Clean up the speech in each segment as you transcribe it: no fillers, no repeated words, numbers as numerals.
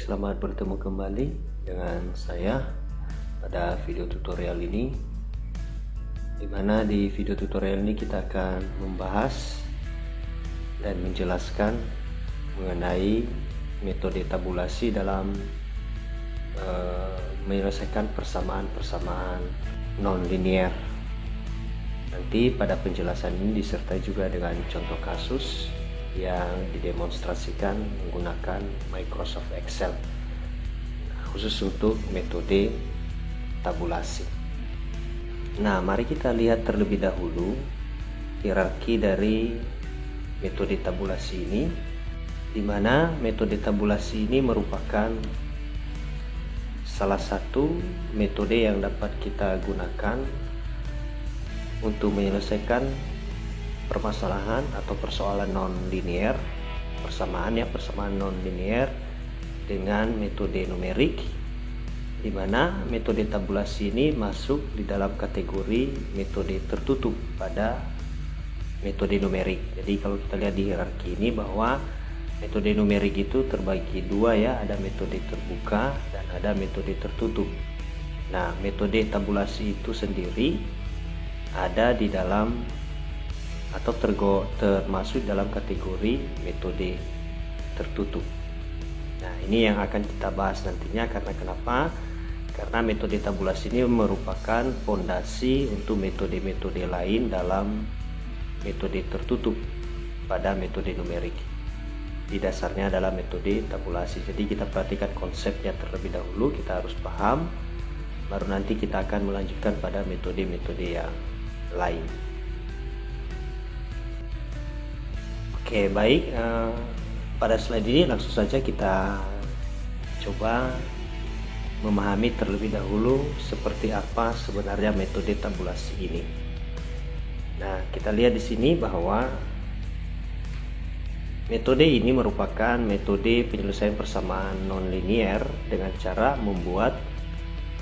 Selamat bertemu kembali dengan saya pada video tutorial ini, dimana di video tutorial ini kita akan membahas dan menjelaskan mengenai metode tabulasi dalam menyelesaikan persamaan-persamaan non-linear. Nanti pada penjelasan ini disertai juga dengan contoh kasus yang didemonstrasikan menggunakan Microsoft Excel khusus untuk metode tabulasi. Nah, mari kita lihat terlebih dahulu hierarki dari metode tabulasi ini, di mana metode tabulasi ini merupakan salah satu metode yang dapat kita gunakan untuk menyelesaikan permasalahan atau persoalan non-linear, persamaan non-linear dengan metode numerik, di mana metode tabulasi ini masuk di dalam kategori metode tertutup pada metode numerik. Jadi kalau kita lihat di hierarki ini bahwa metode numerik itu terbagi dua ya, ada metode terbuka dan ada metode tertutup. Nah, metode tabulasi itu sendiri ada di dalam atau termasuk dalam kategori metode tertutup. Nah, ini yang akan kita bahas nantinya. Karena kenapa? Karena metode tabulasi ini merupakan fondasi untuk metode-metode lain dalam metode tertutup pada metode numerik. Di dasarnya adalah metode tabulasi. Jadi kita perhatikan konsepnya terlebih dahulu, kita harus paham, baru nanti kita akan melanjutkan pada metode-metode yang lain. Oke, baik, pada slide ini langsung saja kita coba memahami terlebih dahulu seperti apa sebenarnya metode tabulasi ini. Nah, kita lihat di sini bahwa metode ini merupakan metode penyelesaian persamaan non-linear dengan cara membuat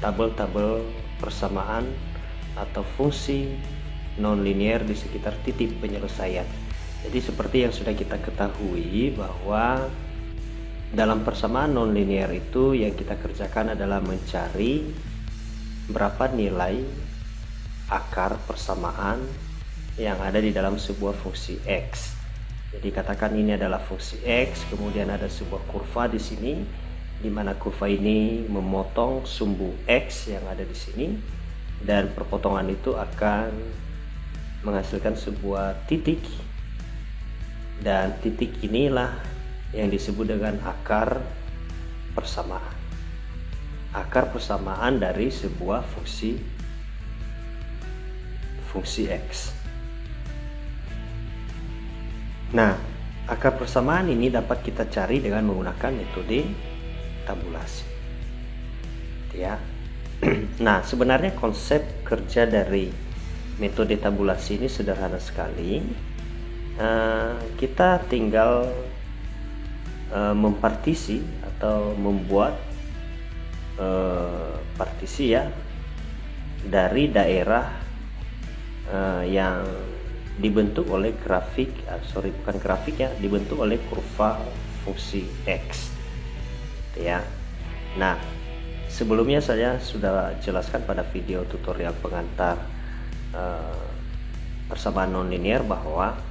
tabel-tabel persamaan atau fungsi non-linear di sekitar titik penyelesaian. Jadi seperti yang sudah kita ketahui bahwa dalam persamaan non-linear itu yang kita kerjakan adalah mencari berapa nilai akar persamaan yang ada di dalam sebuah fungsi X. Jadi katakan ini adalah fungsi X, kemudian ada sebuah kurva di sini, di mana kurva ini memotong sumbu X yang ada di sini, dan perpotongan itu akan menghasilkan sebuah titik. Dan titik inilah yang disebut dengan akar persamaan. Akar persamaan dari sebuah fungsi X. Nah, akar persamaan ini dapat kita cari dengan menggunakan metode tabulasi. Ya. Nah, sebenarnya konsep kerja dari metode tabulasi ini sederhana sekali. Kita tinggal mempartisi atau membuat partisi ya dari daerah yang dibentuk oleh dibentuk oleh kurva fungsi X ya. Nah, sebelumnya saya sudah jelaskan pada video tutorial pengantar persamaan nonlinear bahwa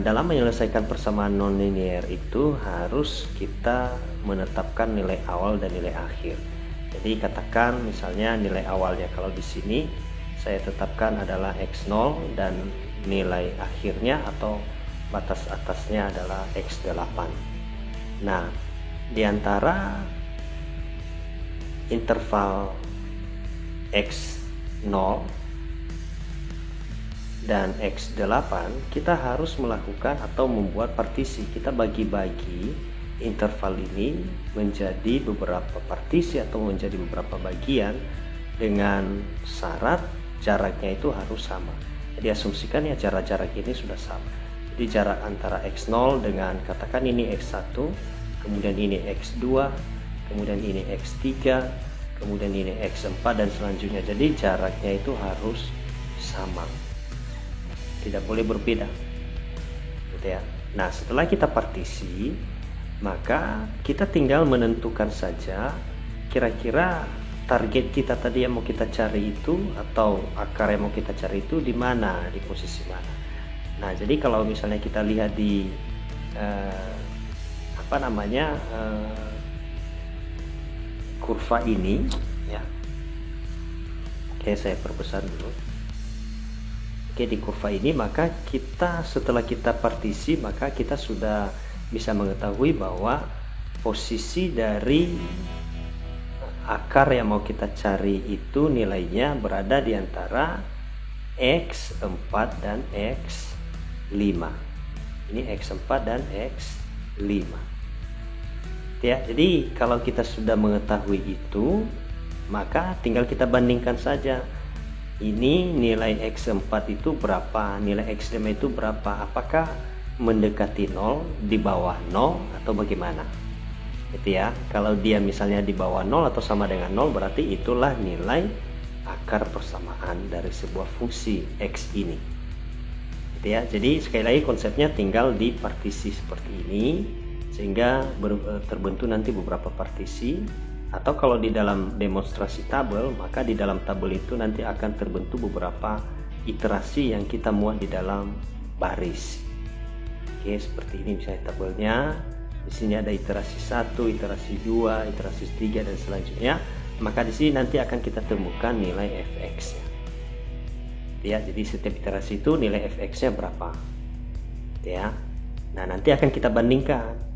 dalam menyelesaikan persamaan nonlinear itu harus kita menetapkan nilai awal dan nilai akhir. Jadi katakan misalnya nilai awalnya kalau di sini saya tetapkan adalah X0 dan nilai akhirnya atau batas atasnya adalah X8. Nah, di antara interval X0 dan X8 kita harus melakukan atau membuat partisi. Kita bagi-bagi interval ini menjadi beberapa partisi atau menjadi beberapa bagian dengan syarat jaraknya itu harus sama. Jadi asumsikan ya jarak ini sudah sama. Jadi jarak antara X0 dengan katakan ini X1, kemudian ini X2, kemudian ini X3, kemudian ini X4 dan selanjutnya. Jadi jaraknya itu harus sama, tidak boleh berbeda gitu ya. Nah, setelah kita partisi, maka kita tinggal menentukan saja kira-kira target kita tadi yang mau kita cari itu, atau akar yang mau kita cari itu di mana, di posisi mana. Nah, jadi kalau misalnya kita lihat di kurva ini ya. Oke, saya perbesar dulu. Oke, di kurva ini maka kita setelah kita partisi, maka kita sudah bisa mengetahui bahwa posisi dari akar yang mau kita cari itu nilainya berada di antara X4 dan X5. Ini X4 dan X5. Ya, jadi kalau kita sudah mengetahui itu, maka tinggal kita bandingkan saja. Ini nilai X4 itu berapa, nilai X5 itu berapa, apakah mendekati 0, di bawah 0, atau bagaimana gitu ya. Kalau dia misalnya di bawah 0 atau sama dengan 0, berarti itulah nilai akar persamaan dari sebuah fungsi X ini gitu ya. Jadi sekali lagi konsepnya tinggal di partisi seperti ini, sehingga terbentuk nanti beberapa partisi. Atau kalau di dalam demonstrasi tabel, maka di dalam tabel itu nanti akan terbentuk beberapa iterasi yang kita muat di dalam baris. Oke, seperti ini misalnya tabelnya. Di sini ada iterasi 1, iterasi 2, iterasi 3 dan selanjutnya. Maka di sini nanti akan kita temukan nilai fx -nya. Ya, jadi setiap iterasi itu nilai fx-nya berapa. Ya. Nah, nanti akan kita bandingkan.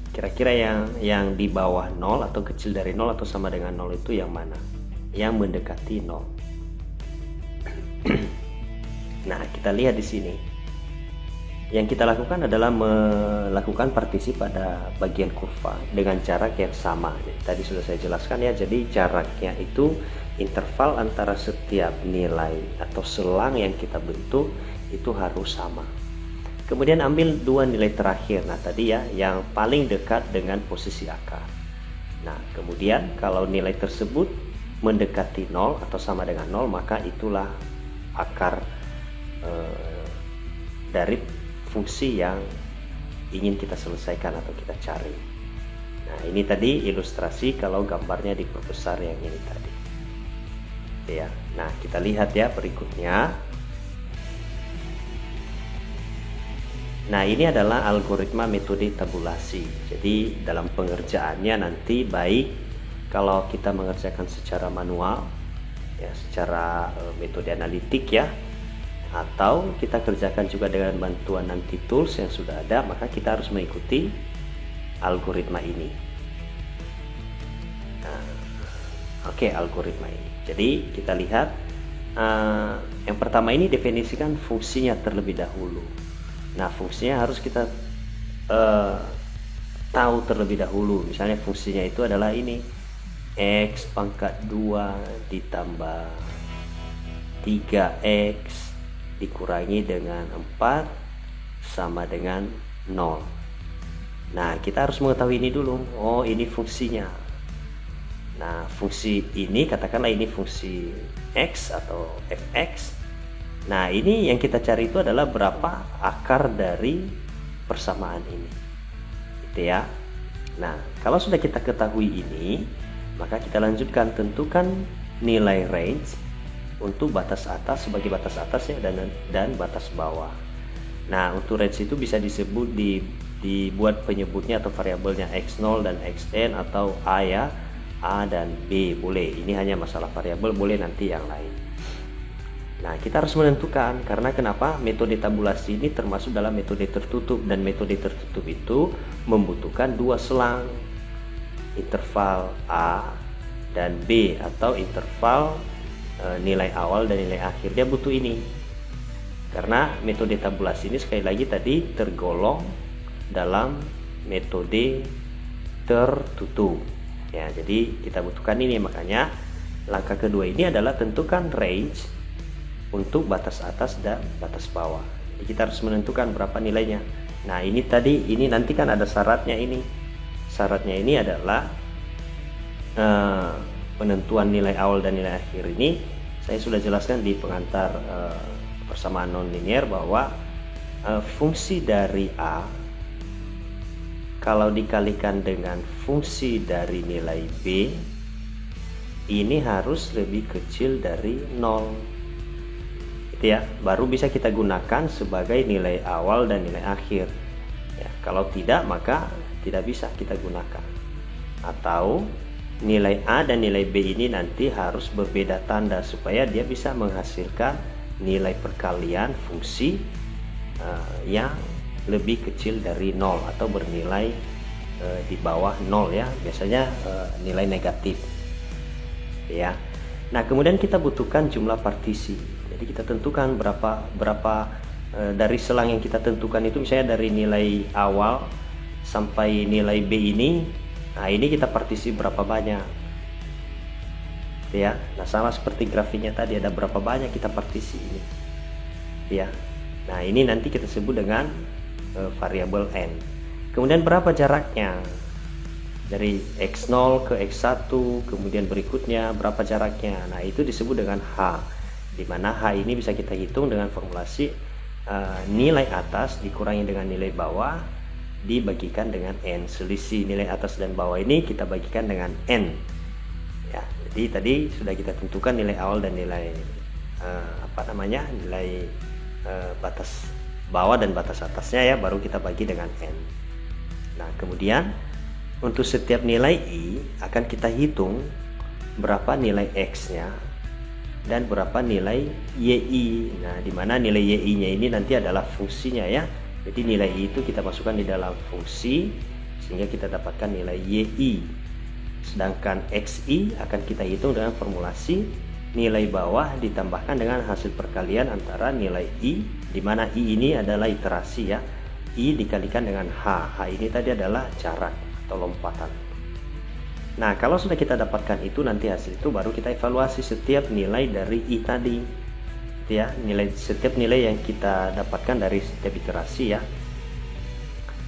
Kira-kira yang di bawah 0 atau kecil dari 0 atau sama dengan 0 itu yang mana? Yang mendekati 0. Nah, kita lihat di sini. Yang kita lakukan adalah melakukan partisi pada bagian kurva dengan jarak yang sama. Jadi, tadi sudah saya jelaskan ya. Jadi jaraknya itu interval antara setiap nilai atau selang yang kita bentuk itu harus sama. Kemudian ambil dua nilai terakhir. Nah, tadi ya yang paling dekat dengan posisi akar. Nah, kemudian kalau nilai tersebut mendekati 0 atau sama dengan 0, maka itulah akar dari fungsi yang ingin kita selesaikan atau kita cari. Nah, ini tadi ilustrasi kalau gambarnya diperbesar yang ini tadi. Ya. Nah, kita lihat ya berikutnya. Nah, ini adalah algoritma metode tabulasi. Jadi dalam pengerjaannya nanti baik kalau kita mengerjakan secara manual ya, secara metode analitik ya, atau kita kerjakan juga dengan bantuan nanti tools yang sudah ada, maka kita harus mengikuti algoritma ini. Nah, oke, algoritma ini. Jadi kita lihat yang pertama ini definisikan fungsinya terlebih dahulu. Nah, fungsinya harus kita tahu terlebih dahulu. Misalnya fungsinya itu adalah ini, X pangkat 2 ditambah 3X dikurangi dengan 4 sama dengan 0. Nah, kita harus mengetahui ini dulu. Oh, ini fungsinya. Nah, fungsi ini katakanlah ini fungsi X atau fx. Nah, ini yang kita cari itu adalah berapa akar dari persamaan ini gitu ya. Nah, kalau sudah kita ketahui ini, maka kita lanjutkan tentukan nilai range untuk batas atas sebagai batas atasnya dan batas bawah. Nah, untuk range itu bisa disebut dibuat penyebutnya atau variabelnya x0 dan xn atau a ya, a dan b boleh. Ini hanya masalah variabel, boleh nanti yang lain. Nah, kita harus menentukan, karena kenapa? Metode tabulasi ini termasuk dalam metode tertutup, dan metode tertutup itu membutuhkan dua selang, interval A dan B, atau interval nilai awal dan nilai akhir. Dia butuh ini karena metode tabulasi ini sekali lagi tadi tergolong dalam metode tertutup ya. Jadi kita butuhkan ini, makanya langkah kedua ini adalah tentukan range untuk batas atas dan batas bawah. Jadi kita harus menentukan berapa nilainya. Nah, ini tadi, ini nanti kan ada syaratnya ini. Syaratnya ini adalah penentuan nilai awal dan nilai akhir ini saya sudah jelaskan di pengantar persamaan nonlinier bahwa fungsi dari A kalau dikalikan dengan fungsi dari nilai B, ini harus lebih kecil dari 0. Itu ya, baru bisa kita gunakan sebagai nilai awal dan nilai akhir. Ya, kalau tidak maka tidak bisa kita gunakan. Atau nilai A dan nilai B ini nanti harus berbeda tanda supaya dia bisa menghasilkan nilai perkalian fungsi yang lebih kecil dari 0 atau bernilai di bawah 0 ya, biasanya nilai negatif ya. Nah, kemudian kita butuhkan jumlah partisi. Jadi kita tentukan berapa dari selang yang kita tentukan itu, misalnya dari nilai awal sampai nilai B ini. Nah, ini kita partisi berapa banyak ya. Nah, sama seperti grafiknya tadi, ada berapa banyak kita partisi ini ya. Nah, ini nanti kita sebut dengan variabel n. Kemudian berapa jaraknya dari x0 ke x1, kemudian berikutnya berapa jaraknya. Nah, itu disebut dengan h, dimana h ini bisa kita hitung dengan formulasi nilai atas dikurangi dengan nilai bawah dibagikan dengan n. Selisih nilai atas dan bawah ini kita bagikan dengan n ya. Jadi tadi sudah kita tentukan nilai awal dan nilai nilai batas bawah dan batas atasnya ya, baru kita bagi dengan n. Nah, kemudian untuk setiap nilai i akan kita hitung berapa nilai x-nya dan berapa nilai yi. Nah, dimana nilai yi-nya ini nanti adalah fungsinya ya. Jadi nilai i itu kita masukkan di dalam fungsi sehingga kita dapatkan nilai yi. Sedangkan xi akan kita hitung dengan formulasi nilai bawah ditambahkan dengan hasil perkalian antara nilai i, dimana i ini adalah iterasi ya. I dikalikan dengan h. H ini tadi adalah jarak atau lompatan. Nah, kalau sudah kita dapatkan itu, nanti hasil itu baru kita evaluasi setiap nilai dari i tadi ya, setiap nilai yang kita dapatkan dari setiap iterasi ya.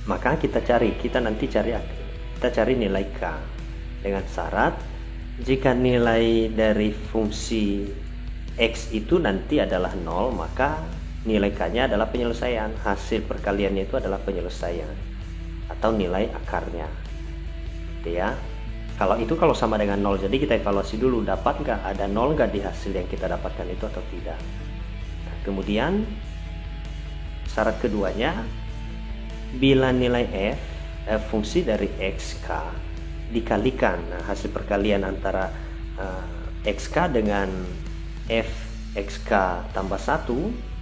Maka kita nanti cari nilai k dengan syarat jika nilai dari fungsi x itu nanti adalah 0, maka nilai k-nya adalah penyelesaian, hasil perkaliannya itu adalah penyelesaian atau nilai akarnya ya. Kalau sama dengan 0, jadi kita evaluasi dulu, dapat nggak, ada 0 nggak di hasil yang kita dapatkan itu atau tidak. Nah, kemudian syarat keduanya, bila nilai fungsi dari xk dikalikan, nah, hasil perkalian antara xk dengan f xk tambah 1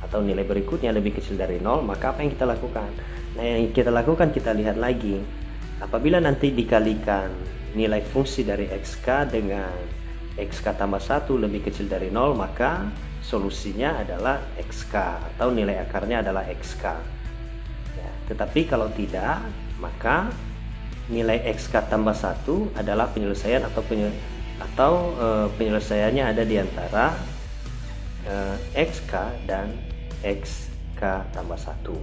atau nilai berikutnya lebih kecil dari 0, maka apa yang kita lakukan? Nah, yang kita lakukan, kita lihat lagi, apabila nanti dikalikan nilai fungsi dari xk dengan xk tambah 1 lebih kecil dari 0, maka solusinya adalah xk atau nilai akarnya adalah xk ya. Tetapi kalau tidak, maka nilai xk tambah 1 adalah penyelesaian atau penyelesaiannya ada di antara xk dan xk tambah 1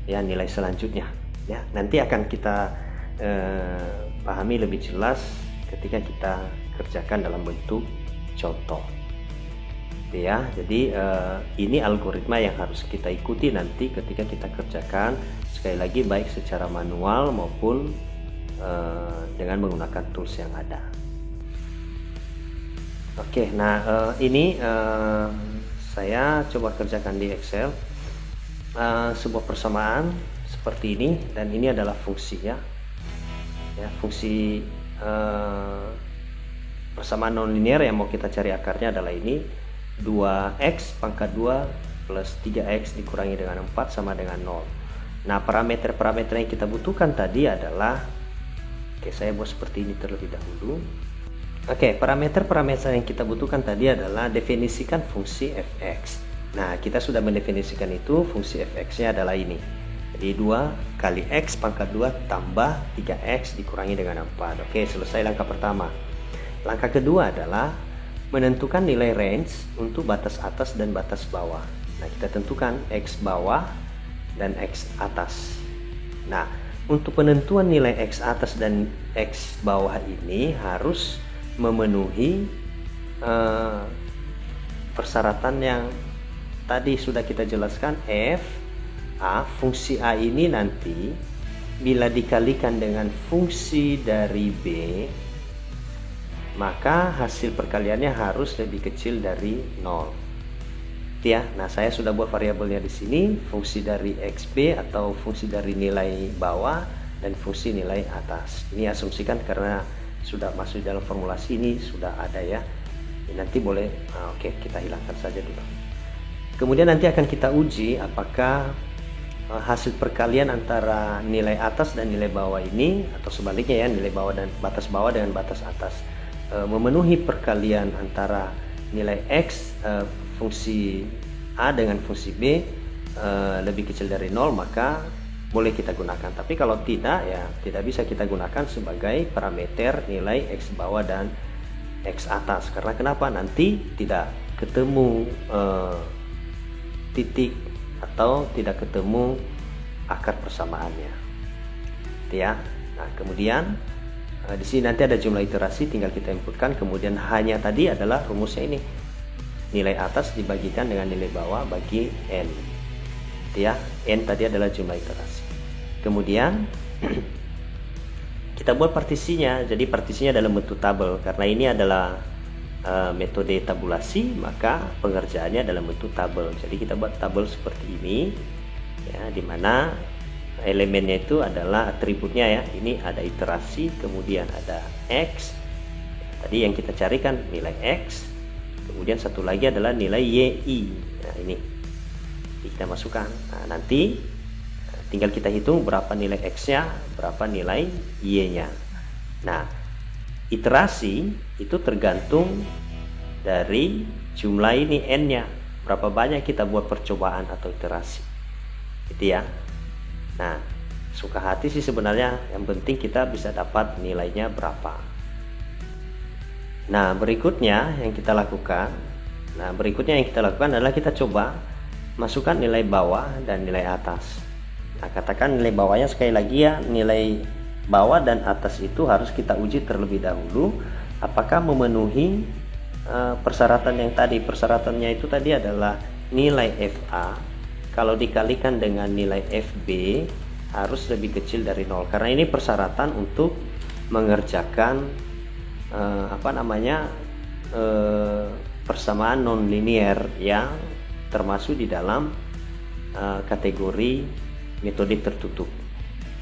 ya, nilai selanjutnya ya. Nanti akan kita pahami lebih jelas ketika kita kerjakan dalam bentuk contoh ya. Jadi ini algoritma yang harus kita ikuti nanti ketika kita kerjakan, sekali lagi baik secara manual maupun dengan menggunakan tools yang ada. Oke, nah ini saya coba kerjakan di Excel sebuah persamaan seperti ini, dan ini adalah fungsi ya, fungsi persamaan nonlinear yang mau kita cari akarnya adalah ini, 2x pangkat 2 plus 3x dikurangi dengan 4 sama dengan 0. Nah, parameter-parameter yang kita butuhkan tadi adalah, saya buat seperti ini terlebih dahulu. Parameter-parameter yang kita butuhkan tadi adalah definisikan fungsi fx. Nah, kita sudah mendefinisikan itu, fungsi fx-nya adalah ini. Jadi 2 kali x pangkat 2 tambah 3x dikurangi dengan 4. Oke, selesai langkah pertama. Langkah kedua adalah menentukan nilai range untuk batas atas dan batas bawah. Nah, kita tentukan x bawah dan x atas. Nah, untuk penentuan nilai x atas dan x bawah ini harus memenuhi persyaratan yang tadi sudah kita jelaskan. Fungsi a ini nanti bila dikalikan dengan fungsi dari B, maka hasil perkaliannya harus lebih kecil dari 0. Ya, nah saya sudah buat variabelnya di sini, fungsi dari XB atau fungsi dari nilai bawah dan fungsi nilai atas. Ini asumsikan karena sudah masuk dalam formulasi ini sudah ada ya. Nanti boleh, oke, kita hilangkan saja dulu. Kemudian nanti akan kita uji apakah hasil perkalian antara nilai atas dan nilai bawah ini, atau sebaliknya ya, nilai bawah dan batas bawah dengan batas atas memenuhi perkalian antara nilai X fungsi A dengan fungsi B lebih kecil dari 0, maka boleh kita gunakan. Tapi kalau tidak, ya tidak bisa kita gunakan sebagai parameter nilai X bawah dan X atas. Karena kenapa? Nanti tidak ketemu titik atau tidak ketemu akar persamaannya. Ya. Nah, kemudian di sini nanti ada jumlah iterasi, tinggal kita inputkan. Kemudian hanya tadi adalah rumusnya ini. Nilai atas dibagikan dengan nilai bawah bagi N. Ya, N tadi adalah jumlah iterasi. Kemudian kita buat partisinya. Jadi partisinya dalam bentuk tabel. Karena ini adalah metode tabulasi, maka pengerjaannya dalam bentuk tabel. Jadi kita buat tabel seperti ini, ya, dimana elemennya itu adalah atributnya ya. Ini ada iterasi, kemudian ada X. Tadi yang kita carikan nilai X. Kemudian satu lagi adalah nilai YI. Nah, ini kita masukkan. Nah, nanti tinggal kita hitung berapa nilai X-nya, berapa nilai Y-nya. Nah, iterasi itu tergantung dari jumlah ini N-nya. Berapa banyak kita buat percobaan atau iterasi. Gitu ya. Nah, suka hati sih sebenarnya, yang penting kita bisa dapat nilainya berapa. Nah, berikutnya yang kita lakukan adalah kita coba masukkan nilai bawah dan nilai atas. Nah, katakan nilai bawahnya sekali lagi ya, nilai bawah dan atas itu harus kita uji terlebih dahulu apakah memenuhi persyaratan yang tadi. Persyaratannya itu tadi adalah nilai FA kalau dikalikan dengan nilai FB harus lebih kecil dari 0. Karena ini persyaratan untuk mengerjakan persamaan nonlinear yang termasuk di dalam kategori metode tertutup.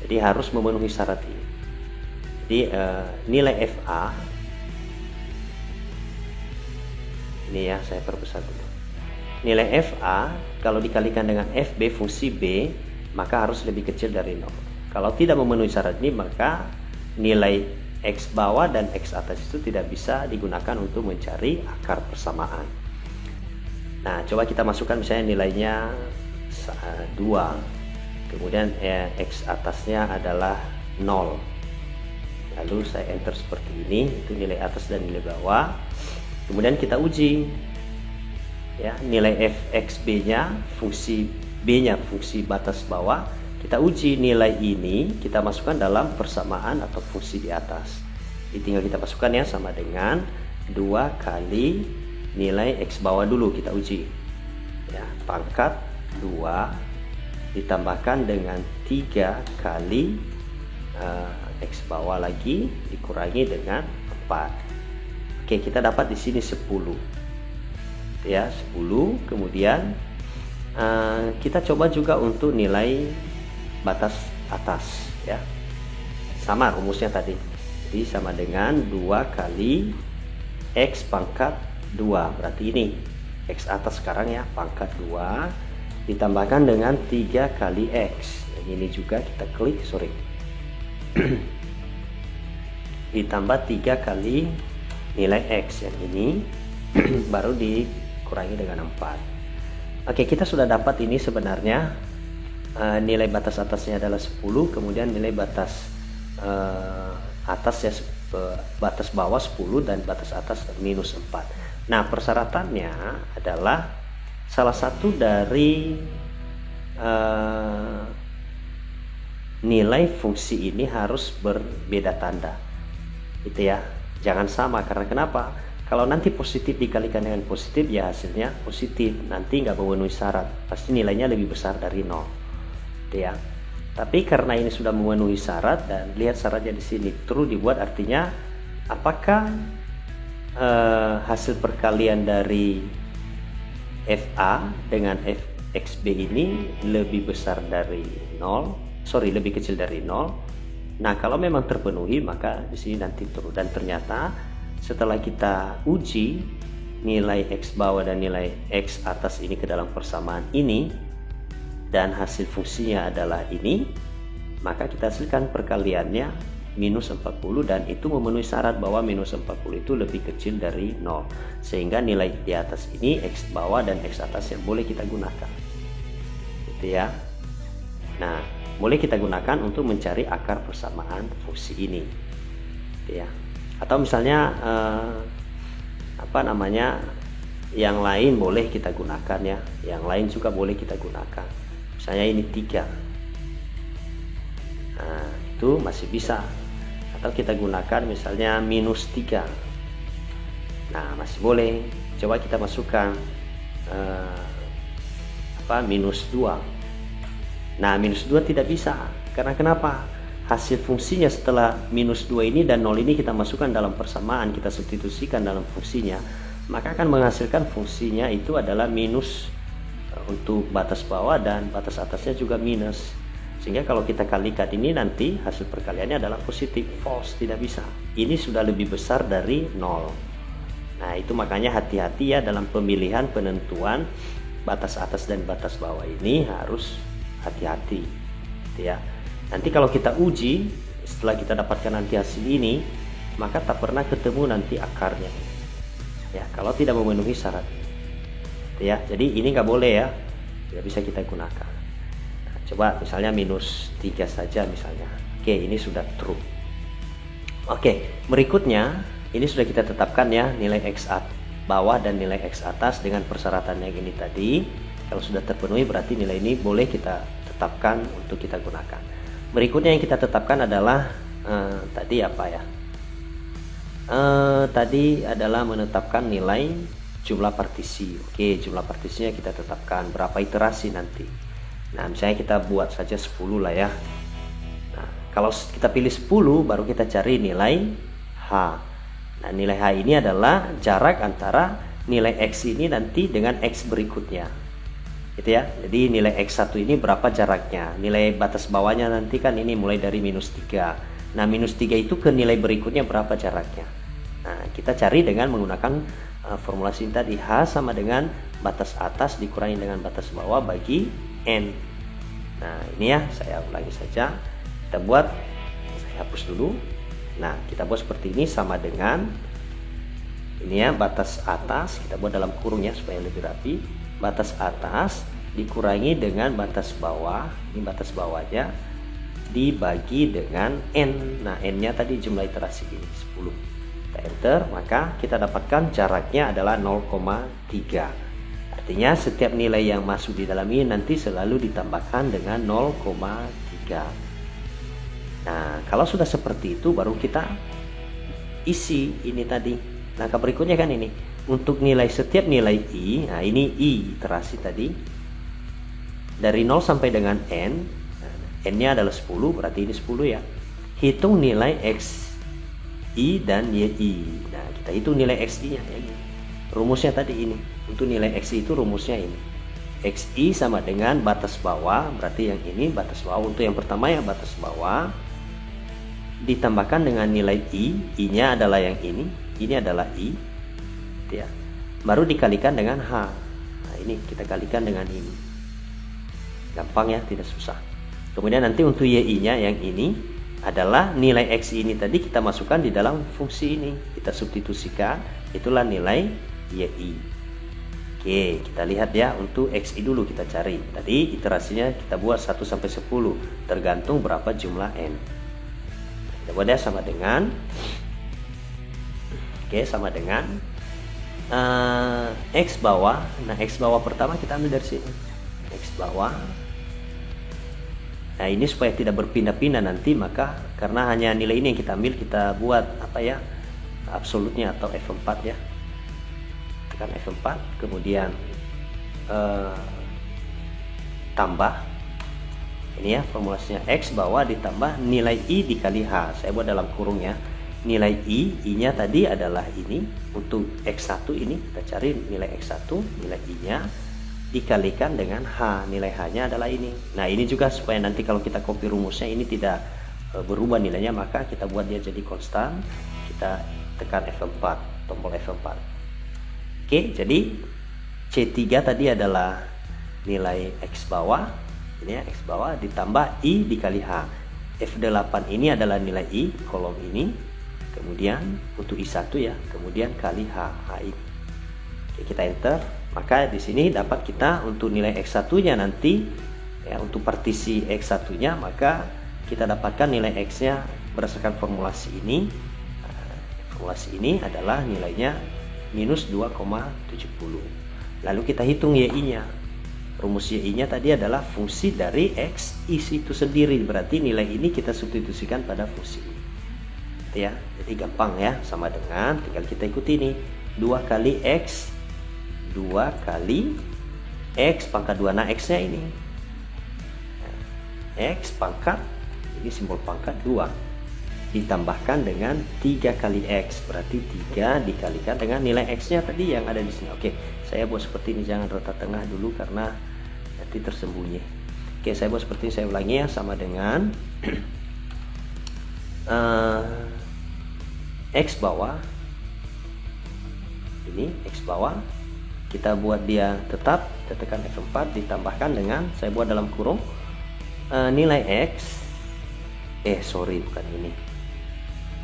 Jadi harus memenuhi syarat ini. Jadi nilai FA ini ya, saya perbesar dulu. Nilai FA kalau dikalikan dengan FB fungsi B maka harus lebih kecil dari 0. Kalau tidak memenuhi syarat ini, maka nilai X bawah dan X atas itu tidak bisa digunakan untuk mencari akar persamaan. Nah, coba kita masukkan misalnya nilainya 2, kemudian X atasnya adalah 0. Lalu saya enter seperti ini, itu nilai atas dan nilai bawah. Kemudian kita uji ya, nilai FXB nya fungsi B nya fungsi batas bawah. Kita uji nilai ini, kita masukkan dalam persamaan atau fungsi di atas. Jadi tinggal kita masukkan ya, sama dengan 2 kali nilai X bawah dulu kita uji. Ya, pangkat 2 ditambahkan dengan 3 kali X bawah lagi dikurangi dengan 4. Oke, kita dapat di sini 10. Ya, 10. Kemudian kita coba juga untuk nilai batas atas ya, sama rumusnya tadi. Jadi sama dengan 2 kali X pangkat 2, berarti ini X atas sekarang ya, pangkat 2 ditambahkan dengan 3 kali X. Ini juga kita klik, ditambah 3 kali nilai X yang ini baru dikurangi dengan 4. Oke, kita sudah dapat ini sebenarnya. Nilai batas atasnya adalah 10, kemudian nilai batas atas ya, batas bawah 10 dan batas atas minus 4. Nah, persyaratannya adalah salah satu dari nilai fungsi ini harus berbeda tanda, gitu ya, jangan sama. Karena kenapa? Kalau nanti positif dikalikan dengan positif, ya hasilnya positif, nanti nggak memenuhi syarat, pasti nilainya lebih besar dari 0. Ya. Tapi karena ini sudah memenuhi syarat dan lihat syaratnya di sini true dibuat, artinya apakah hasil perkalian dari FA dengan FXB ini lebih besar dari 0, lebih kecil dari 0. Nah, kalau memang terpenuhi maka di sini nanti true. Dan ternyata setelah kita uji nilai X bawah dan nilai X atas ini ke dalam persamaan ini dan hasil fungsinya adalah ini, maka kita hasilkan perkaliannya minus 40 dan itu memenuhi syarat bahwa minus 40 itu lebih kecil dari 0, sehingga nilai di atas ini X bawah dan X atas yang boleh kita gunakan, gitu ya. Nah, boleh kita gunakan untuk mencari akar persamaan fungsi ini, gitu ya. Atau misalnya yang lain boleh kita gunakan ya, yang lain juga boleh kita gunakan. Misalnya ini 3, nah itu masih bisa. Atau kita gunakan misalnya minus 3, nah masih boleh. Coba kita masukkan minus 2. Nah minus 2 tidak bisa, karena kenapa? Hasil fungsinya setelah minus 2 ini dan 0 ini kita masukkan dalam persamaan, kita substitusikan dalam fungsinya, maka akan menghasilkan fungsinya itu adalah minus untuk batas bawah dan batas atasnya juga minus. Sehingga kalau kita kalikan ini nanti hasil perkaliannya adalah positif. False, tidak bisa. Ini sudah lebih besar dari 0. Nah itu makanya hati-hati ya dalam pemilihan penentuan batas atas dan batas bawah ini, harus hati-hati, gitu ya. Nanti kalau kita uji setelah kita dapatkan nanti hasil ini, maka tak pernah ketemu nanti akarnya ya kalau tidak memenuhi syarat, gitu ya. Jadi ini nggak boleh ya, tidak bisa kita gunakan. Coba misalnya minus 3 saja misalnya. Oke, ini sudah true. Oke, berikutnya ini sudah kita tetapkan ya nilai X bawah dan nilai X atas dengan persyaratan yang ini tadi. Kalau sudah terpenuhi berarti nilai ini boleh kita tetapkan untuk kita gunakan. Berikutnya yang kita tetapkan adalah tadi apa ya? Tadi adalah menetapkan nilai jumlah partisi. Oke, jumlah partisinya kita tetapkan berapa iterasi nanti. Nah misalnya kita buat saja 10 lah ya. Nah kalau kita pilih 10 baru kita cari nilai H. Nah nilai H ini adalah jarak antara nilai X ini nanti dengan X berikutnya, gitu ya. Jadi nilai X1 ini berapa jaraknya, nilai batas bawahnya nanti kan ini mulai dari minus 3. Nah minus 3 itu ke nilai berikutnya berapa jaraknya. Nah kita cari dengan menggunakan formulasi tadi, H sama dengan batas atas dikurangi dengan batas bawah bagi N. Nah ini ya, saya ulangi saja. Kita buat, saya hapus dulu. Nah kita buat seperti ini, sama dengan ini ya, batas atas kita buat dalam kurung ya supaya lebih rapi. Batas atas dikurangi dengan batas bawah, ini batas bawahnya, dibagi dengan N. Nah N nya tadi jumlah iterasi ini 10. Kita enter, maka kita dapatkan jaraknya adalah 0,3. Artinya setiap nilai yang masuk di dalam ini nanti selalu ditambahkan dengan 0,3. Nah kalau sudah seperti itu baru kita isi ini tadi. Nah berikutnya kan ini untuk nilai setiap nilai I. Nah ini I iterasi tadi dari 0 sampai dengan N. N nya adalah 10, berarti ini 10 ya. Hitung nilai X I dan YI. Nah kita hitung nilai XI nya ya. Rumusnya tadi ini, untuk nilai XI itu rumusnya ini, XI sama dengan batas bawah, berarti yang ini batas bawah. Untuk yang pertama ya batas bawah ditambahkan dengan nilai I nya adalah yang ini adalah I ya, baru dikalikan dengan H. Nah ini kita kalikan dengan ini, gampang ya, tidak susah. Kemudian nanti untuk YI nya yang ini adalah nilai XI ini tadi kita masukkan di dalam fungsi ini, kita substitusikan, itulah nilai YI. Oke, kita lihat ya, untuk XI dulu kita cari. Tadi iterasinya kita buat 1 sampai 10, tergantung berapa jumlah N. Kita buat ya sama dengan sama dengan X bawah. Nah X bawah pertama kita ambil dari sini, X bawah. Nah ini supaya tidak berpindah-pindah nanti, maka karena hanya nilai ini yang kita ambil, kita buat apa ya, absolutnya atau F4 ya. Tekan F4, kemudian tambah Ini ya formulasinya, X bawah ditambah nilai I dikali H. Saya buat dalam kurung ya. Nilai I-nya tadi adalah ini. Untuk X1 ini kita cari nilai X1, nilai I-nya dikalikan dengan H. Nilai H-nya adalah ini. Nah ini juga supaya nanti kalau kita copy rumusnya ini tidak berubah nilainya, maka kita buat dia jadi konstan. Kita tekan F4, tombol F4. Oke, jadi C3 tadi adalah nilai X bawah. Ini ya, X bawah ditambah I dikali H. F8 ini adalah nilai I, kolom ini. Kemudian untuk I1 ya, kemudian kali H ini. Oke, kita enter. Maka di sini dapat kita untuk nilai X1-nya nanti ya, untuk partisi X1-nya, maka kita dapatkan nilai X-nya berdasarkan formulasi ini. Formulasi ini adalah nilainya minus 2,70. Lalu kita hitung YI-nya. Rumus YI-nya tadi adalah fungsi dari X itu sendiri. Berarti nilai ini kita substitusikan pada fungsi ini. Ya, jadi gampang ya, sama dengan tinggal kita ikuti ini 2 kali X 2 kali X pangkat 2. Nah X nya ini X pangkat, ini simbol pangkat 2 ditambahkan dengan 3 kali X, berarti 3 dikalikan dengan nilai X nya tadi yang ada di sini. Oke, saya buat seperti ini, jangan rata tengah dulu karena nanti tersembunyi. Oke, saya buat seperti ini, saya ulangi ya, sama dengan X bawah, ini X bawah, kita buat dia tetap, kita tekan F4 ditambahkan dengan, saya buat dalam kurung nilai X, bukan ini,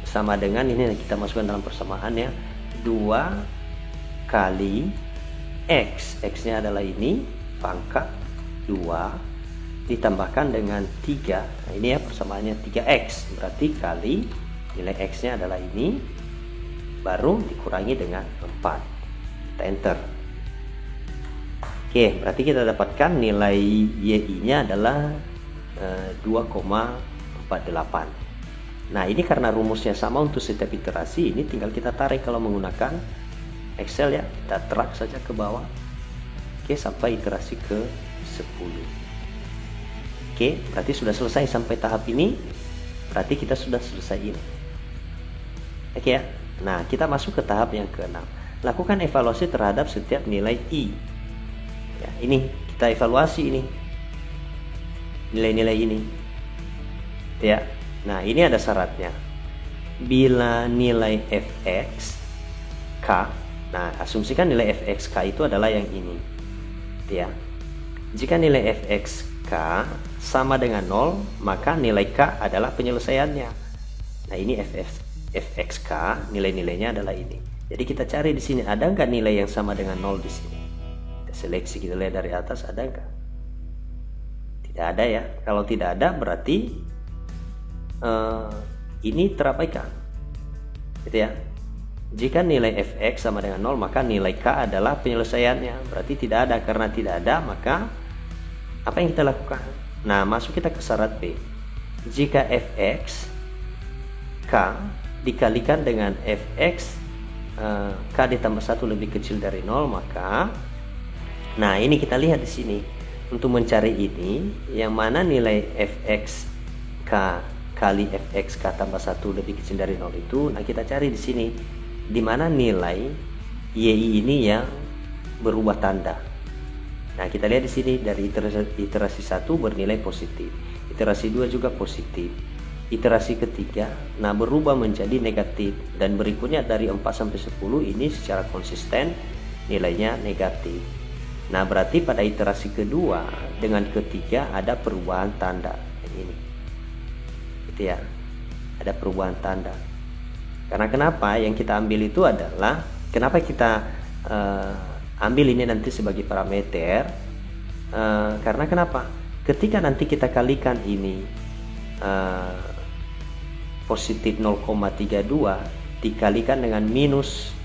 sama dengan ini, kita masukkan dalam persamaan ya, 2 kali X, X nya adalah ini, pangkat 2 ditambahkan dengan 3, nah ini ya persamaannya 3X, berarti kali nilai X nya adalah ini, baru dikurangi dengan 4, kita enter. Oke, berarti kita dapatkan nilai YI nya adalah 2,48. Nah ini karena rumusnya sama untuk setiap iterasi, ini tinggal kita tarik kalau menggunakan Excel ya, kita drag saja ke bawah. Oke, sampai iterasi ke 10. Oke, berarti sudah selesai sampai tahap ini, berarti kita sudah selesai ini. Oke ya, nah kita masuk ke tahap yang ke-6. Lakukan evaluasi terhadap setiap nilai I ya, ini kita evaluasi ini nilai-nilai ini ya. Nah ini ada syaratnya, bila nilai fx k, nah asumsikan nilai fx k itu adalah yang ini ya. Jika nilai fx k sama dengan 0, maka nilai k adalah penyelesaiannya. Nah ini fx k, nilai-nilainya adalah ini. Jadi kita cari di sini, ada nggak nilai yang sama dengan 0 di sini? Kita seleksi, kita lihat dari atas, ada nggak? Tidak ada ya. Kalau tidak ada berarti ini terabaikan, gitu ya. Jika nilai fx sama dengan 0, maka nilai k adalah penyelesaiannya. Berarti tidak ada. Karena tidak ada, maka apa yang kita lakukan? Nah, masuk kita ke syarat B. Jika fx k dikalikan dengan fx k ditambah 1 lebih kecil dari 0, maka nah ini kita lihat di sini untuk mencari ini yang mana nilai fx k kali fx k tambah 1 lebih kecil dari 0 itu. Nah kita cari di sini di mana nilai yi ini yang berubah tanda. Nah kita lihat di sini dari iterasi 1 bernilai positif, iterasi 2 juga positif, iterasi ketiga nah berubah menjadi negatif, dan berikutnya dari 4 sampai 10 ini secara konsisten nilainya negatif. Nah berarti pada iterasi kedua dengan ketiga ada perubahan tanda ini, gitu ya, ada perubahan tanda. Karena kenapa yang kita ambil itu adalah, kenapa kita ambil ini nanti sebagai parameter, karena kenapa, ketika nanti kita kalikan ini positif 0,32 dikalikan dengan minus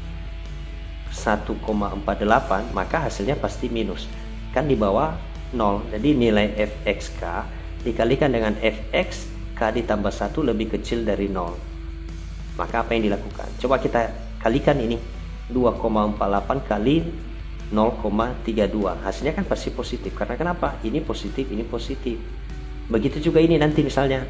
1,48, maka hasilnya pasti minus, kan di bawah 0. Jadi nilai fxk dikalikan dengan fx k ditambah 1 lebih kecil dari 0, maka apa yang dilakukan? Coba kita kalikan ini 2,48 kali 0,32, hasilnya kan pasti positif. Karena kenapa? Ini positif, ini positif. Begitu juga ini nanti misalnya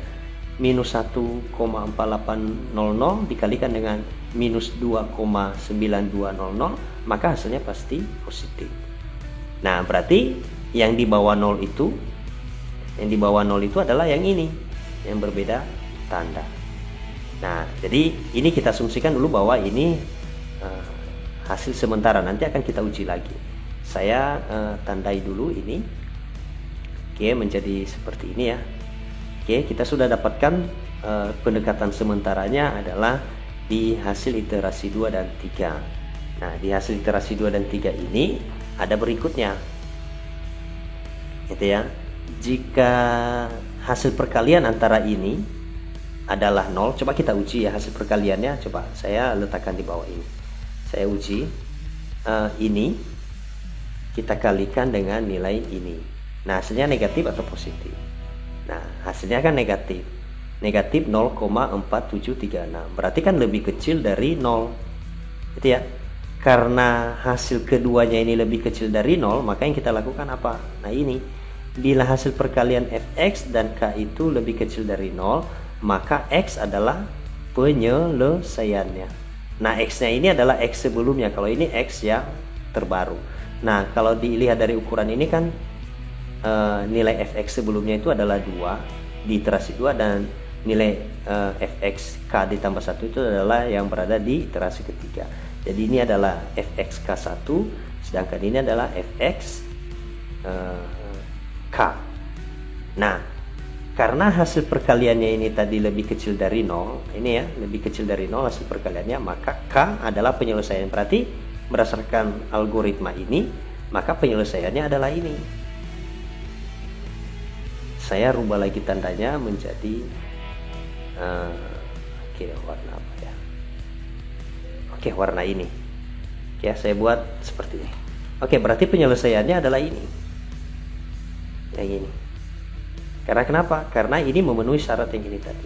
minus 1,4800 dikalikan dengan minus 2,9200, maka hasilnya pasti positif. Nah, berarti yang di bawah 0 itu, adalah yang ini, yang berbeda tanda. Nah, jadi ini kita asumsikan dulu bahwa ini hasil sementara, nanti akan kita uji lagi. Saya tandai dulu ini. Oke, menjadi seperti ini ya. Oke, kita sudah dapatkan pendekatan sementaranya adalah di hasil iterasi 2 dan 3. Nah, di hasil iterasi 2 dan 3 ini ada berikutnya. Gitu ya. Jika hasil perkalian antara ini adalah 0, coba kita uji ya hasil perkaliannya. Coba saya letakkan di bawah ini. Saya uji ini kita kalikan dengan nilai ini. Nah, hasilnya negatif atau positif? Nah, hasilnya kan negatif. Negatif 0,4736. Berarti kan lebih kecil dari 0. Gitu ya. Karena hasil keduanya ini lebih kecil dari 0, maka yang kita lakukan apa? Nah, ini. Bila hasil perkalian fx dan k itu lebih kecil dari 0, maka x adalah penyelesaiannya. Nah, x-nya ini adalah x sebelumnya. Kalau ini x yang terbaru. Nah, kalau dilihat dari ukuran ini kan nilai fx sebelumnya itu adalah 2 di iterasi 2, dan nilai fx k ditambah 1 itu adalah yang berada di iterasi ketiga. Jadi ini adalah fx k1, sedangkan ini adalah fx k. Nah, karena hasil perkaliannya ini tadi lebih kecil dari 0, ini ya, lebih kecil dari 0 hasil perkaliannya, maka K adalah penyelesaian. Berarti berdasarkan algoritma ini, maka penyelesaiannya adalah ini. Saya rubah lagi tandanya menjadi warna apa ya? Warna ini. Saya buat seperti ini. Berarti penyelesaiannya adalah ini. Yang ini. Karena kenapa? Karena ini memenuhi syarat yang ini tadi.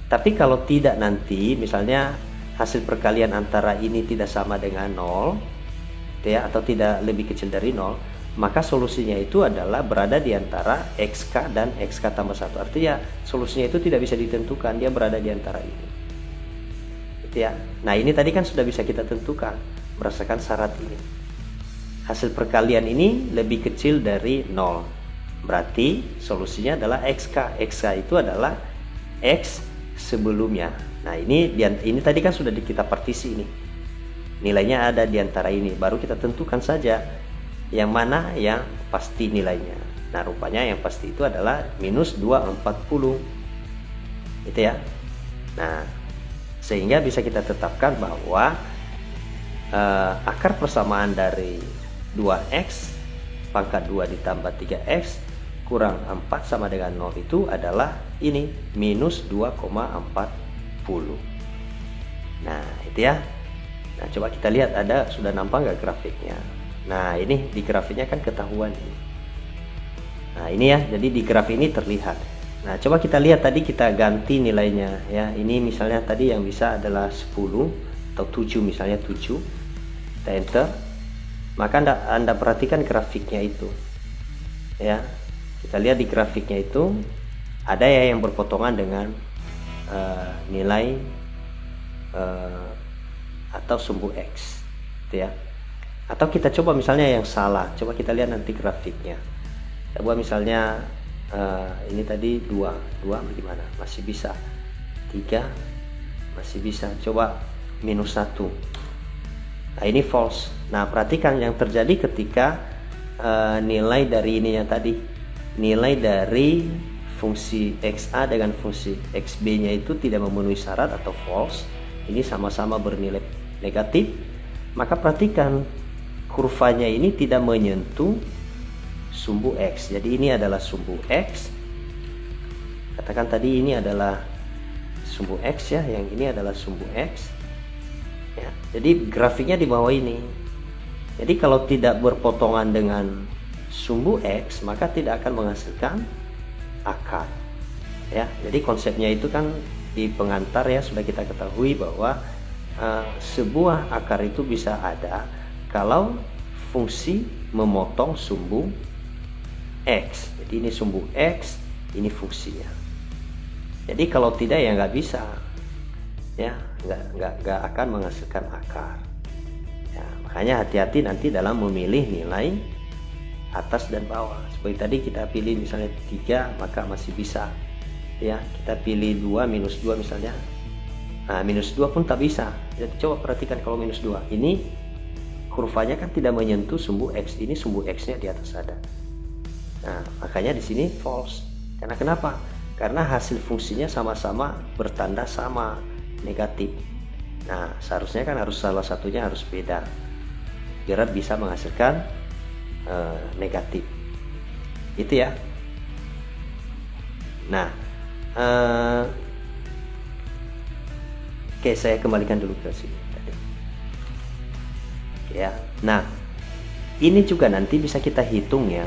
Tapi kalau tidak nanti, misalnya hasil perkalian antara ini tidak sama dengan 0, ya, atau tidak lebih kecil dari 0, maka solusinya itu adalah berada di antara xk dan xk tambah 1. Artinya solusinya itu tidak bisa ditentukan, dia berada di antara ini. Gitu ya. Nah, ini tadi kan sudah bisa kita tentukan berdasarkan syarat ini. Hasil perkalian ini lebih kecil dari 0. Berarti solusinya adalah xk. Xk itu adalah x sebelumnya. Nah, ini tadi kan sudah kita partisi ini. Nilainya ada di antara ini. Baru kita tentukan saja yang mana yang pasti nilainya. Nah, rupanya yang pasti itu adalah minus 240. Gitu ya. Nah, sehingga bisa kita tetapkan bahwa akar persamaan dari 2x pangkat 2 ditambah 3x kurang 4 sama dengan 0 itu adalah ini, minus 2,40. Nah, itu ya. Nah, coba kita lihat sudah nampak nggak grafiknya. Nah, ini di grafiknya kan ketahuan ini. Nah, ini ya, jadi di grafik ini terlihat. Nah, coba kita lihat tadi kita ganti nilainya ya. Ini misalnya tadi yang bisa adalah 10 atau 7, misalnya 7. Kita enter. Maka Anda perhatikan grafiknya itu. Ya. Kita lihat di grafiknya itu ada ya yang berpotongan dengan nilai atau sumbu x, gitu ya. Atau kita coba misalnya yang salah. Coba kita lihat nanti grafiknya. Coba misalnya ini tadi 2 bagaimana? Masih bisa. 3 masih bisa. Coba minus 1. Nah, ini false. Nah, perhatikan yang terjadi ketika nilai dari ininya tadi, nilai dari fungsi xa dengan fungsi xb nya itu tidak memenuhi syarat atau false. Ini sama-sama bernilai negatif. Maka perhatikan kurvanya ini tidak menyentuh sumbu x. Jadi ini adalah sumbu x. Katakan tadi ini adalah sumbu x ya, yang ini adalah sumbu x ya. Jadi grafiknya di bawah ini. Jadi kalau tidak berpotongan dengan sumbu x, maka tidak akan menghasilkan akar ya. Jadi konsepnya itu kan di pengantar ya, sudah kita ketahui bahwa sebuah akar itu bisa ada kalau fungsi memotong sumbu x. Jadi ini sumbu x, ini fungsinya. Jadi kalau tidak ya nggak bisa, ya nggak akan menghasilkan akar. Ya, makanya hati-hati nanti dalam memilih nilai atas dan bawah. Seperti tadi kita pilih misalnya 3, maka masih bisa. Ya, kita pilih 2 minus 2 misalnya. Nah, minus 2 pun tak bisa. Jadi coba perhatikan kalau minus 2. Ini kurvanya kan tidak menyentuh sumbu X. Ini sumbu X-nya di atas ada. Nah, makanya di sini false. Karena kenapa? Karena hasil fungsinya sama-sama bertanda sama, negatif. Nah, seharusnya kan harus salah satunya harus beda biar bisa menghasilkan negatif. Itu ya. Nah, oke, saya kembalikan dulu ke sini tadi. Ya. Nah, ini juga nanti bisa kita hitung ya.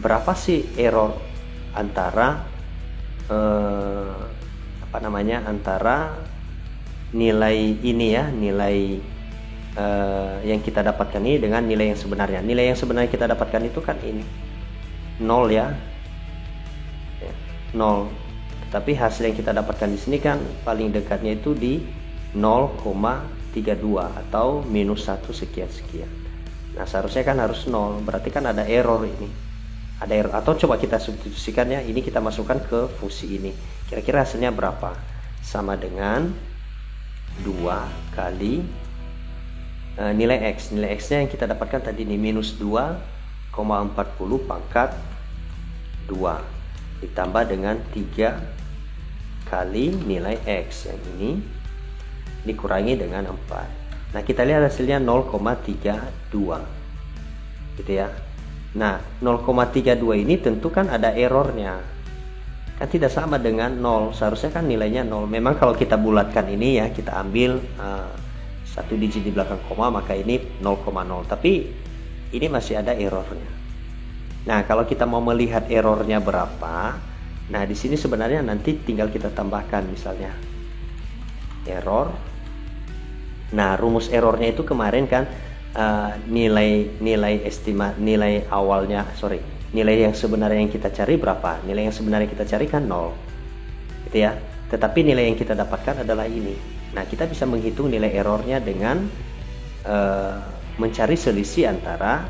Berapa sih error antara antara nilai ini ya, nilai yang kita dapatkan ini dengan nilai yang sebenarnya. Nilai yang sebenarnya kita dapatkan itu kan ini 0 ya, 0. Tapi hasil yang kita dapatkan di sini kan paling dekatnya itu di 0,32 atau minus 1 sekian. Nah, seharusnya kan harus 0, berarti kan ada error ini. Ada error, atau coba kita substitusikan ya, ini kita masukkan ke fungsi ini. Kira-kira hasilnya berapa? Sama dengan 2 kali nilai X. Nilai X-nya yang kita dapatkan tadi ini minus 2,40 pangkat 2 ditambah dengan 3 kali nilai X yang ini dikurangi dengan 4. Nah, kita lihat hasilnya 0,32 gitu ya. Nah, 0,32 ini tentu kan ada errornya, kan tidak sama dengan 0. Seharusnya kan nilainya 0. Memang kalau kita bulatkan ini ya, kita ambil 1 digit di belakang koma, maka ini 0,0. Tapi ini masih ada errornya. Nah, kalau kita mau melihat errornya berapa, nah di sini sebenarnya nanti tinggal kita tambahkan misalnya error. Nah, rumus errornya itu kemarin kan nilai yang sebenarnya yang kita cari berapa? Nilai yang sebenarnya kita cari kan 0 gitu ya. Tetapi nilai yang kita dapatkan adalah ini. Nah, kita bisa menghitung nilai errornya dengan mencari selisih antara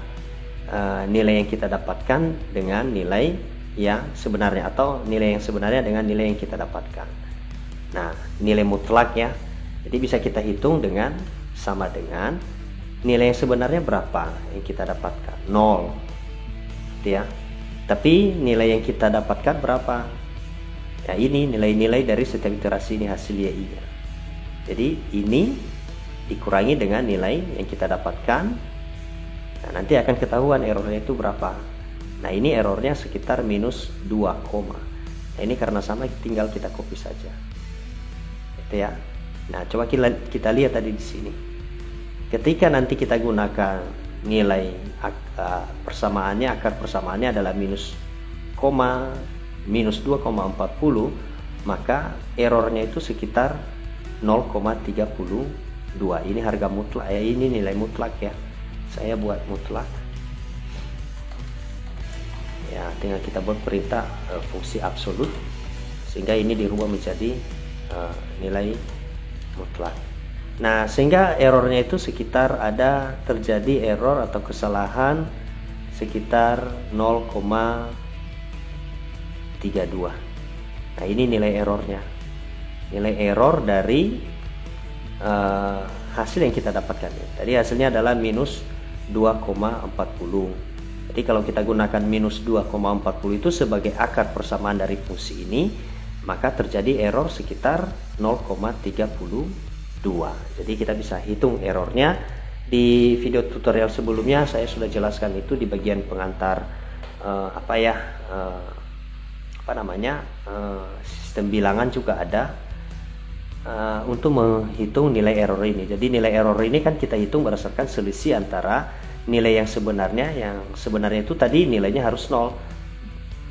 nilai yang kita dapatkan dengan nilai yang sebenarnya, atau nilai yang sebenarnya dengan nilai yang kita dapatkan. Nah, nilai mutlak ya. Jadi bisa kita hitung dengan sama dengan nilai yang sebenarnya berapa yang kita dapatkan, 0 gitu ya. Tapi nilai yang kita dapatkan berapa? Ya, ini nilai-nilai dari setiap iterasi ini hasil YI nya. Jadi ini dikurangi dengan nilai yang kita dapatkan. Nah, nanti akan ketahuan errornya itu berapa. Nah, ini errornya sekitar minus 2, nah ini karena sama tinggal kita copy saja gitu ya. Nah, coba kita lihat tadi di sini. Ketika nanti kita gunakan nilai persamaannya, akar persamaannya adalah minus 2,40, maka errornya itu sekitar 0,32. Ini harga mutlak ya, ini nilai mutlak ya. Saya buat mutlak. Ya, tinggal kita buat perintah fungsi absolut sehingga ini dirubah menjadi nilai mutlak. Nah, sehingga errornya itu sekitar terjadi error atau kesalahan sekitar 0,32. Nah, ini nilai errornya. Nilai error dari hasil yang kita dapatkan. Tadi hasilnya adalah minus 2,40. Jadi kalau kita gunakan minus 2,40 itu sebagai akar persamaan dari fungsi ini, maka terjadi error sekitar 0,32. Jadi kita bisa hitung errornya. Di video tutorial sebelumnya saya sudah jelaskan itu di bagian pengantar sistem bilangan juga ada untuk menghitung nilai error ini. Jadi nilai error ini kan kita hitung berdasarkan selisih antara nilai yang sebenarnya itu tadi nilainya harus 0.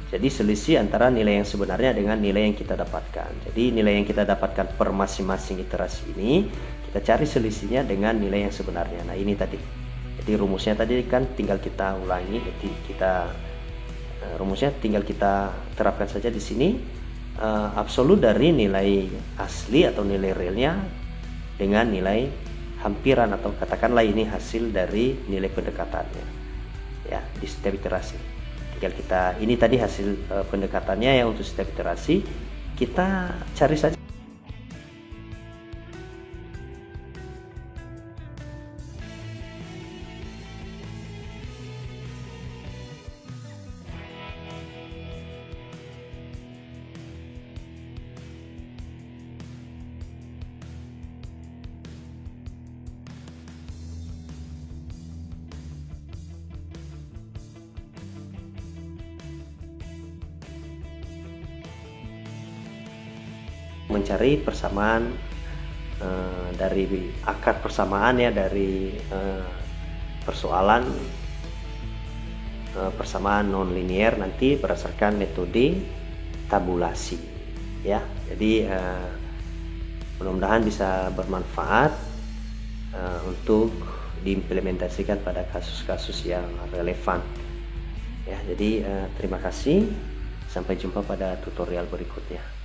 Jadi selisih antara nilai yang sebenarnya dengan nilai yang kita dapatkan. Jadi nilai yang kita dapatkan per masing-masing iterasi ini kita cari selisihnya dengan nilai yang sebenarnya. Nah, ini tadi. Jadi rumusnya tadi kan tinggal kita ulangi, jadi kita rumusnya tinggal kita terapkan saja di sini. Absolut dari nilai asli atau nilai realnya dengan nilai hampiran, atau katakanlah ini hasil dari nilai pendekatannya ya di setiap iterasi. Tinggal kita, ini tadi hasil pendekatannya ya untuk setiap iterasi, kita cari saja. Mencari persamaan dari akar persamaan ya, dari persoalan persamaan non linear nanti berdasarkan metode tabulasi ya. Jadi mudah-mudahan bisa bermanfaat untuk diimplementasikan pada kasus-kasus yang relevan ya. Jadi terima kasih, sampai jumpa pada tutorial berikutnya.